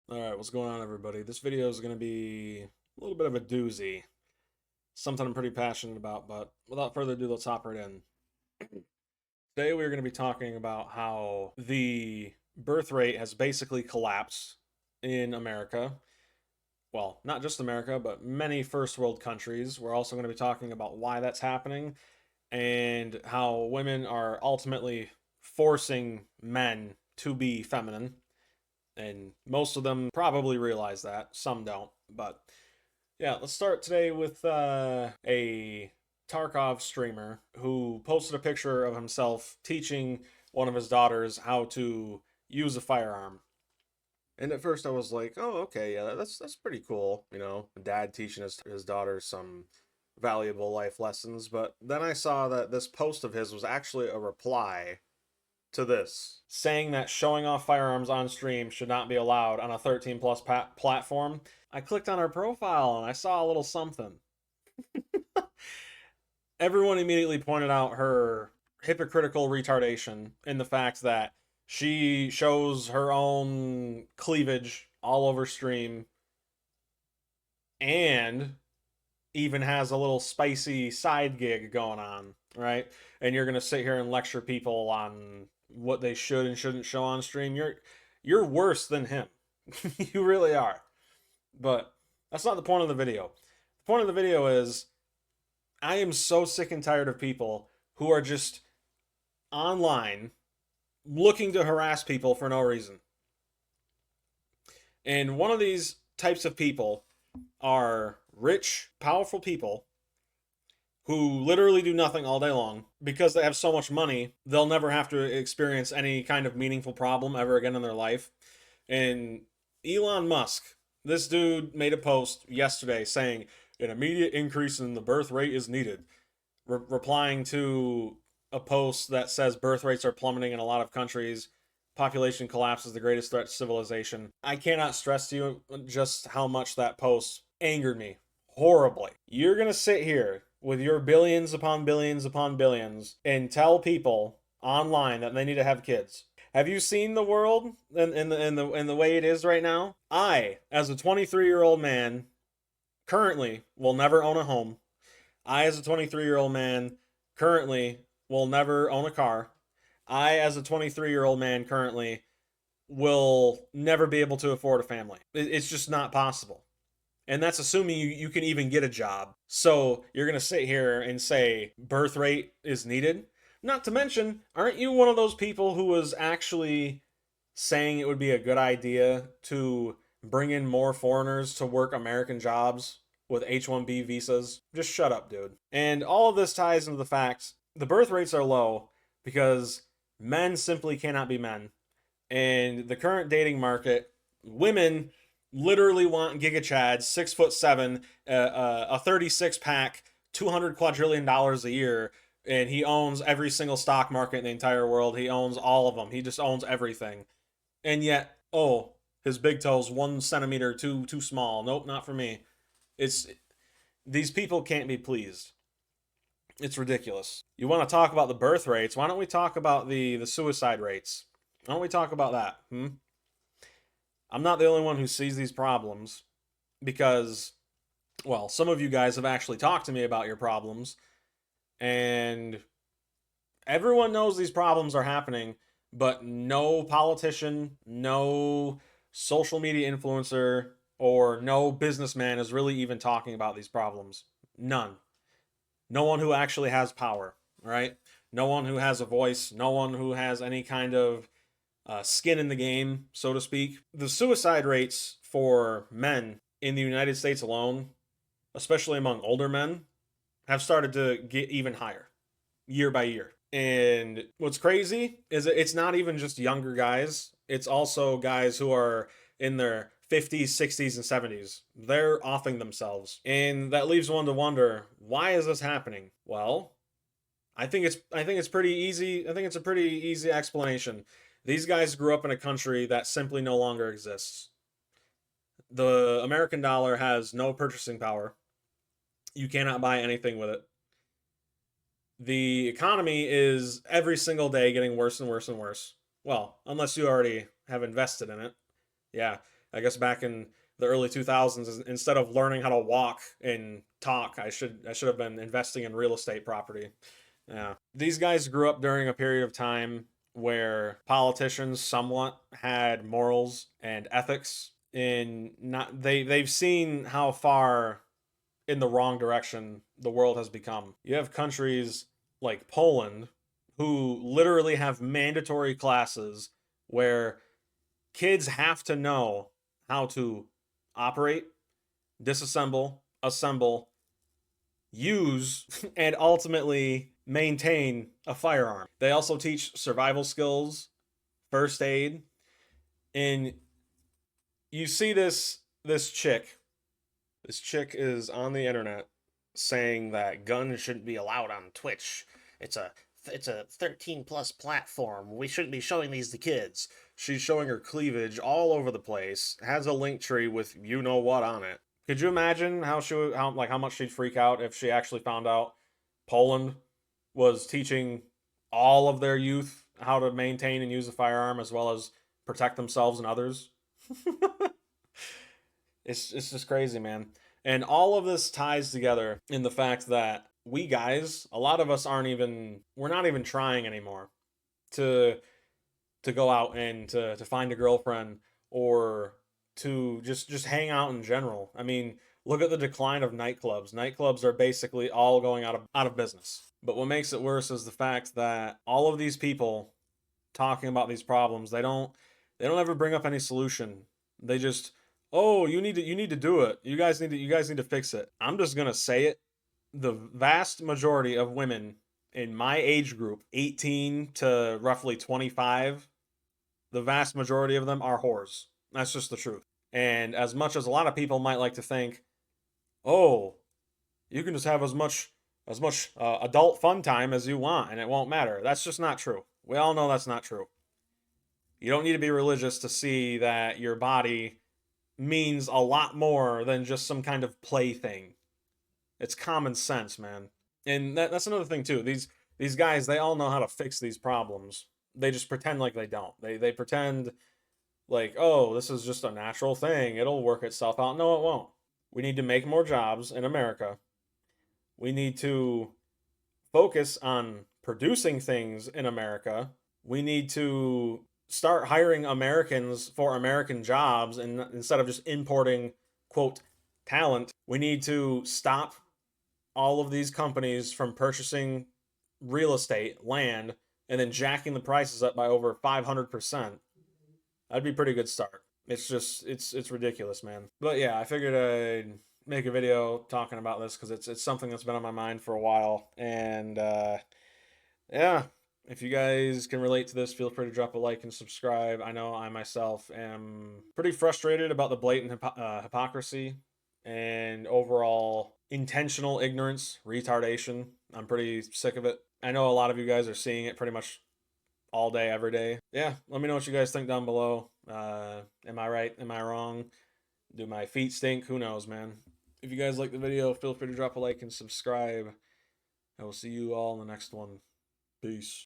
Alright, what's going on, everybody? This video is going to be a little bit of a doozy. Something I'm pretty passionate about, but without further ado, let's hop right in. Today, we're going to be talking about how the birth rate has basically collapsed in America. Well, not just America, but many first world countries. We're also going to be talking about why that's happening and how women are ultimately forcing men to be feminine, and most of them probably realize that. Some don't, but yeah, let's start today with a Tarkov streamer who posted a picture of himself teaching one of his daughters how to use a firearm. And at first I was like, oh, okay, yeah, that's pretty cool. You know, dad teaching his daughter some valuable life lessons. But then I saw that this post of his was actually a reply to this, saying that showing off firearms on stream should not be allowed on a 13 plus platform. I clicked on her profile and I saw a little something. Everyone immediately pointed out her hypocritical retardation in the fact that she shows her own cleavage all over stream and even has a little spicy side gig going on, right? And you're gonna sit here and lecture people on what they should and shouldn't show on stream. You're worse than him. You really are. But that's not the point of the video. The point of the video is I am so sick and tired of people who are just online looking to harass people for no reason. And one of these types of people are rich, powerful people who literally do nothing all day long. Because they have so much money, they'll never have to experience any kind of meaningful problem ever again in their life. And Elon Musk, this dude made a post yesterday saying an immediate increase in the birth rate is needed, replying to a post that says birth rates are plummeting in a lot of countries. Population collapse is the greatest threat to civilization. I cannot stress to you just how much that post angered me horribly. You're going to sit here with your billions upon billions upon billions and tell people online that they need to have kids. Have you seen the world in the way it is right now? I, as a 23-year-old man, currently will never own a home. I, as a 23-year-old man, currently will never own a car. I, as a 23-year-old man, currently will never be able to afford a family. It's just not possible. And that's assuming you can even get a job. So you're going to sit here and say birth rate is needed? Not to mention, aren't you one of those people who was actually saying it would be a good idea to bring in more foreigners to work American jobs with H-1B visas? Just shut up, dude. And all of this ties into the fact the birth rates are low because men simply cannot be men. And the current dating market, women literally want Giga Chad, 6'7", a 36 pack, $200 quadrillion a year, and he owns every single stock market in the entire world. He owns all of them. He just owns everything. And yet, oh, his big toe's 1 centimeter too small. Nope, not for me. It's these people can't be pleased. It's ridiculous. You want to talk about the birth rates? Why don't we talk about the suicide rates? Why don't we talk about that? I'm not the only one who sees these problems because, well, some of you guys have actually talked to me about your problems, and everyone knows these problems are happening, but no politician, no social media influencer, or no businessman is really even talking about these problems. None. No one who actually has power, right? No one who has a voice, no one who has any kind of skin in the game, so to speak. The suicide rates for men in the United States alone, especially among older men, have started to get even higher year by year. And what's crazy is that it's not even just younger guys, it's also guys who are in their 50s, 60s, and 70s. They're offing themselves. And that leaves one to wonder, why is this happening? Well, I think it's pretty easy. I think it's a pretty easy explanation. These guys grew up in a country that simply no longer exists. The American dollar has no purchasing power. You cannot buy anything with it. The economy is every single day getting worse and worse and worse. Well, unless you already have invested in it. Yeah. I guess back in the early 2000s, instead of learning how to walk and talk, I should have been investing in real estate property. Yeah. These guys grew up during a period of time where politicians somewhat had morals and ethics in not they've seen how far in the wrong direction the world has become. You have countries like Poland who literally have mandatory classes where kids have to know how to operate, disassemble, assemble, use, and ultimately maintain a firearm. They also teach survival skills, first aid, and you see this chick. This chick is on the internet saying that guns shouldn't be allowed on Twitch. It's a it's a 13 plus platform. We shouldn't be showing these to kids. She's showing her cleavage all over the place. Has a link tree with you know what on it. Could you imagine how much she'd freak out if she actually found out Poland was teaching all of their youth how to maintain and use a firearm as well as protect themselves and others? It's just crazy, man. And all of this ties together in the fact that we guys, a lot of us we're not even trying anymore to go out and to find a girlfriend or to just hang out in general. I mean, look at the decline of nightclubs. Nightclubs are basically all going out of business. But what makes it worse is the fact that all of these people talking about these problems, they don't ever bring up any solution. They just, "Oh, you need to do it. You guys need to fix it." I'm just going to say it. The vast majority of women in my age group, 18 to roughly 25, the vast majority of them are whores. That's just the truth. And as much as a lot of people might like to think, "Oh, you can just have as much adult fun time as you want and it won't matter." That's just not true. We all know that's not true. You don't need to be religious to see that your body means a lot more than just some kind of plaything. It's common sense, man. And that's another thing too. These guys, they all know how to fix these problems. They just pretend like they don't. They pretend like, "Oh, this is just a natural thing. It'll work itself out." No, it won't. We need to make more jobs in America. We need to focus on producing things in America. We need to start hiring Americans for American jobs and instead of just importing quote talent. We need to stop all of these companies from purchasing real estate, land, and then jacking the prices up by over 500%. That'd be a pretty good start. It's just it's ridiculous, man. But yeah, I figured I'd make a video talking about this because it's something that's been on my mind for a while, and yeah. If you guys can relate to this, feel free to drop a like and subscribe. I know I myself am pretty frustrated about the blatant hypocrisy and overall intentional ignorance, retardation. I'm pretty sick of it. I know a lot of you guys are seeing it pretty much all day, every day. Yeah, let me know what you guys think down below. Am I right? Am I wrong? Do my feet stink? Who knows, man? If you guys like the video, feel free to drop a like and subscribe. I will see you all in the next one. Peace.